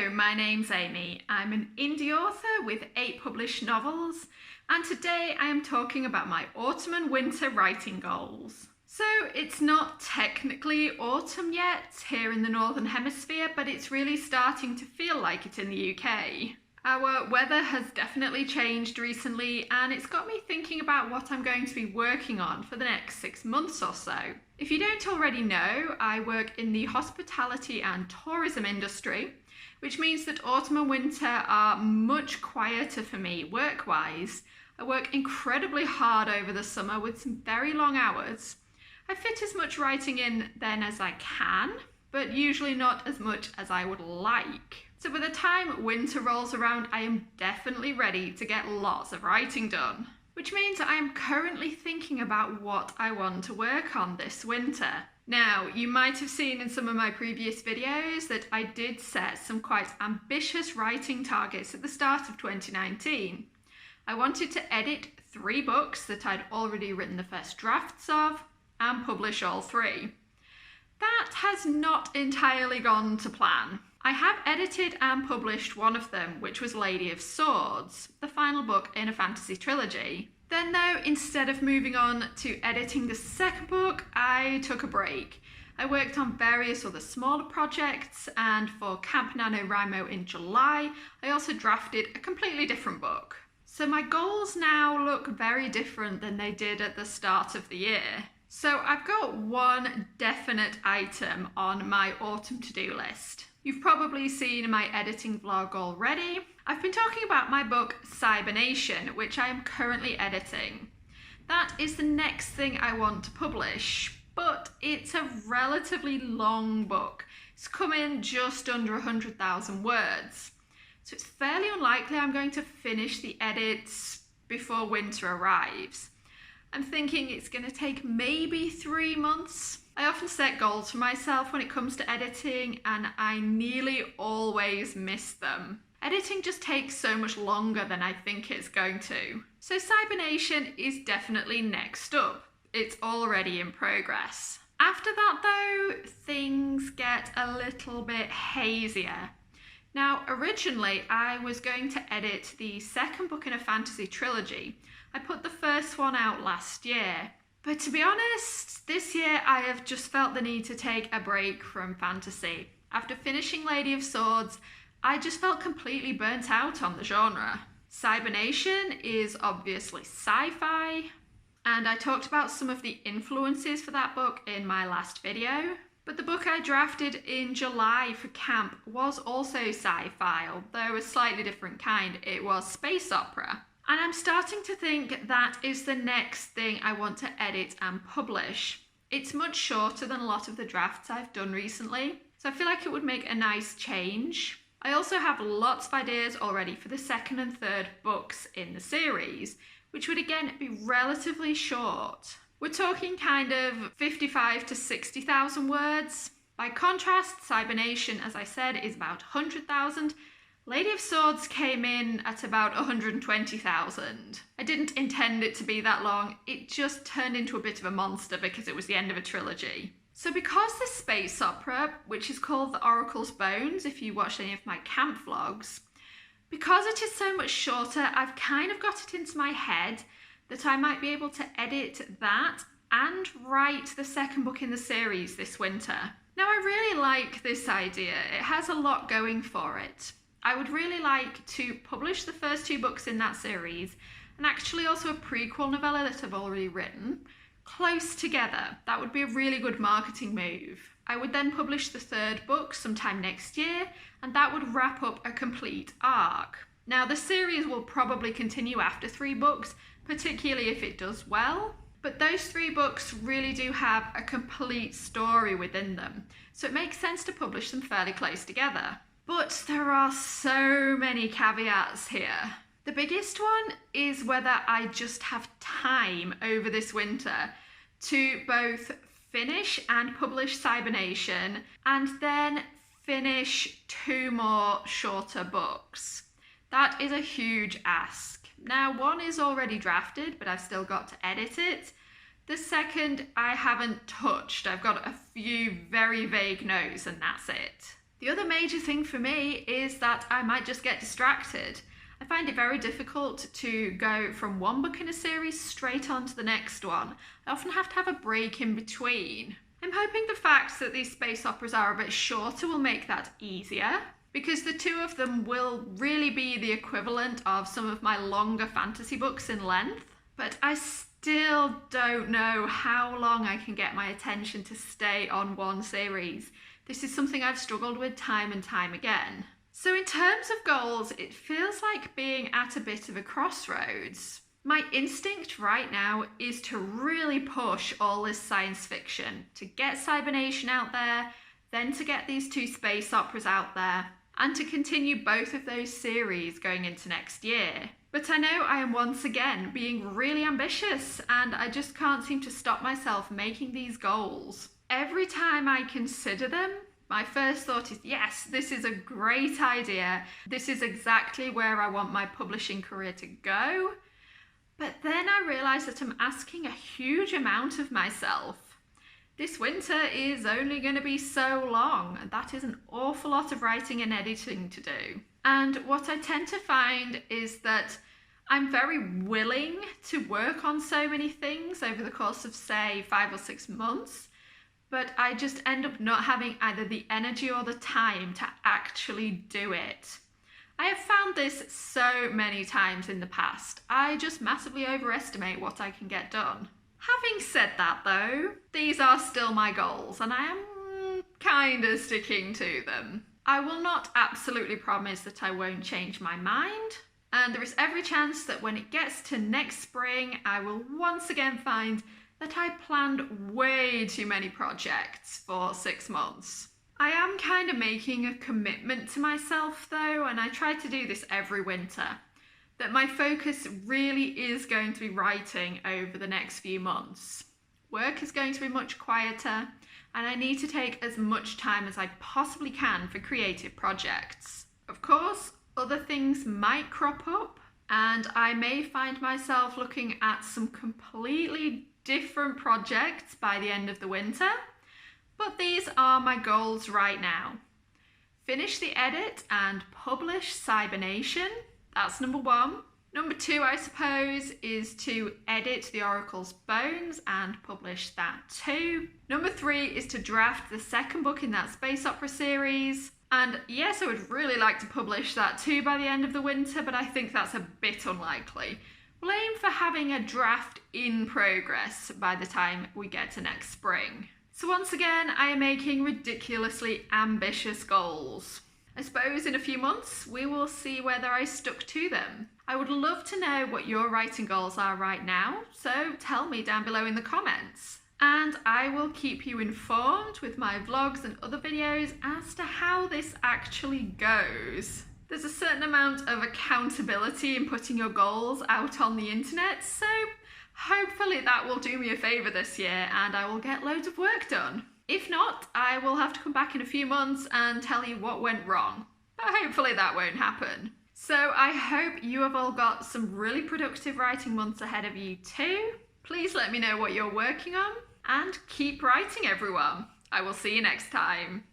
Hello, my name's Amy. I'm an indie author with 8 published novels, and today I am talking about my autumn and winter writing goals. So it's not technically autumn yet here in the Northern Hemisphere, but it's really starting to feel like it in the UK. Our weather has definitely changed recently, and it's got me thinking about what I'm going to be working on for the next 6 months or so. If you don't already know, I work in the hospitality and tourism industry, which means that autumn and winter are much quieter for me work-wise. I work incredibly hard over the summer with some very long hours. I fit as much writing in then as I can, but usually not as much as I would like. So by the time winter rolls around, I am definitely ready to get lots of writing done, which means I am currently thinking about what I want to work on this winter. Now, you might have seen in some of my previous videos that I did set some quite ambitious writing targets at the start of 2019. I wanted to edit 3 books that I'd already written the first drafts of and publish all 3. That has not entirely gone to plan. I have edited and published one of them, which was Lady of Swords, the final book in a fantasy trilogy. Then though, instead of moving on to editing the second book, I took a break. I worked on various other smaller projects, and for Camp NaNoWriMo in July, I also drafted a completely different book. So my goals now look very different than they did at the start of the year. So I've got one definite item on my autumn to-do list. You've probably seen my editing vlog already. I've been talking about my book Cybernation, which I am currently editing. That is the next thing I want to publish, but it's a relatively long book. It's come in just under 100,000 words. So it's fairly unlikely I'm going to finish the edits before winter arrives. I'm thinking it's going to take maybe 3 months. I often set goals for myself when it comes to editing, and I nearly always miss them. Editing just takes so much longer than I think it's going to. So Cybernation is definitely next up. It's already in progress. After that though, things get a little bit hazier. Now, originally I was going to edit the second book in a fantasy trilogy. I put the first one out last year. But to be honest, this year I have just felt the need to take a break from fantasy. After finishing Lady of Swords, I just felt completely burnt out on the genre. Cybernation is obviously sci-fi, and I talked about some of the influences for that book in my last video. But the book I drafted in July for camp was also sci-fi, although a slightly different kind. It was space opera. And I'm starting to think that is the next thing I want to edit and publish. It's much shorter than a lot of the drafts I've done recently, so I feel like it would make a nice change. I also have lots of ideas already for the second and third books in the series, which would again be relatively short. We're talking kind of 55 to 60,000 words. By contrast, Cybernation, as I said, is about 100,000. Lady of Swords came in at about 120,000. I didn't intend it to be that long, it just turned into a bit of a monster because it was the end of a trilogy. So because this space opera, which is called The Oracle's Bones if you watch any of my camp vlogs, because it is so much shorter, I've kind of got it into my head that I might be able to edit that and write the second book in the series this winter. Now I really like this idea, it has a lot going for it. I would really like to publish the first 2 books in that series, and actually also a prequel novella that I've already written, close together. That would be a really good marketing move. I would then publish the 3rd book sometime next year, and that would wrap up a complete arc. Now the series will probably continue after 3 books, particularly if it does well, but those 3 books really do have a complete story within them, so it makes sense to publish them fairly close together. But there are so many caveats here. The biggest one is whether I just have time over this winter to both finish and publish Cybernation and then finish 2 more shorter books. That is a huge ask. Now, one is already drafted, but I've still got to edit it. The second I haven't touched. I've got a few very vague notes and that's it. The other major thing for me is that I might just get distracted. I find it very difficult to go from one book in a series straight on to the next one. I often have to have a break in between. I'm hoping the fact that these space operas are a bit shorter will make that easier, because the two of them will really be the equivalent of some of my longer fantasy books in length. But I still don't know how long I can get my attention to stay on one series. This is something I've struggled with time and time again. So in terms of goals, it feels like being at a bit of a crossroads. My instinct right now is to really push all this science fiction, to get Cybernation out there, then to get these two space operas out there, and to continue both of those series going into next year. But I know I am once again being really ambitious, and I just can't seem to stop myself making these goals. Every time I consider them, my first thought is, yes, this is a great idea. This is exactly where I want my publishing career to go. But then I realise that I'm asking a huge amount of myself. This winter is only going to be so long, and that is an awful lot of writing and editing to do. And what I tend to find is that I'm very willing to work on so many things over the course of, say, 5 or 6 months, but I just end up not having either the energy or the time to actually do it. I have found this so many times in the past. I just massively overestimate what I can get done. Having said that though, these are still my goals and I am kind of sticking to them. I will not absolutely promise that I won't change my mind, and there is every chance that when it gets to next spring, I will once again find that I planned way too many projects for 6 months. I am kind of making a commitment to myself though, and I try to do this every winter, that my focus really is going to be writing over the next few months. Work is going to be much quieter, and I need to take as much time as I possibly can for creative projects. Of course, other things might crop up, and I may find myself looking at some completely different projects by the end of the winter, but these are my goals right now. Finish the edit and publish Cybernation. That's number 1. Number 2, I suppose, is to edit the Oracle's Bones and publish that too. Number 3 is to draft the second book in that space opera series. And yes, I would really like to publish that too by the end of the winter, but I think that's a bit unlikely. We'll aim for having a draft in progress by the time we get to next spring. So once again, I am making ridiculously ambitious goals. I suppose in a few months, we will see whether I stuck to them. I would love to know what your writing goals are right now, so tell me down below in the comments. And I will keep you informed with my vlogs and other videos as to how this actually goes. There's a certain amount of accountability in putting your goals out on the internet, so hopefully that will do me a favour this year and I will get loads of work done. If not, I will have to come back in a few months and tell you what went wrong. But hopefully that won't happen. So I hope you have all got some really productive writing months ahead of you too. Please let me know what you're working on and keep writing, everyone. I will see you next time.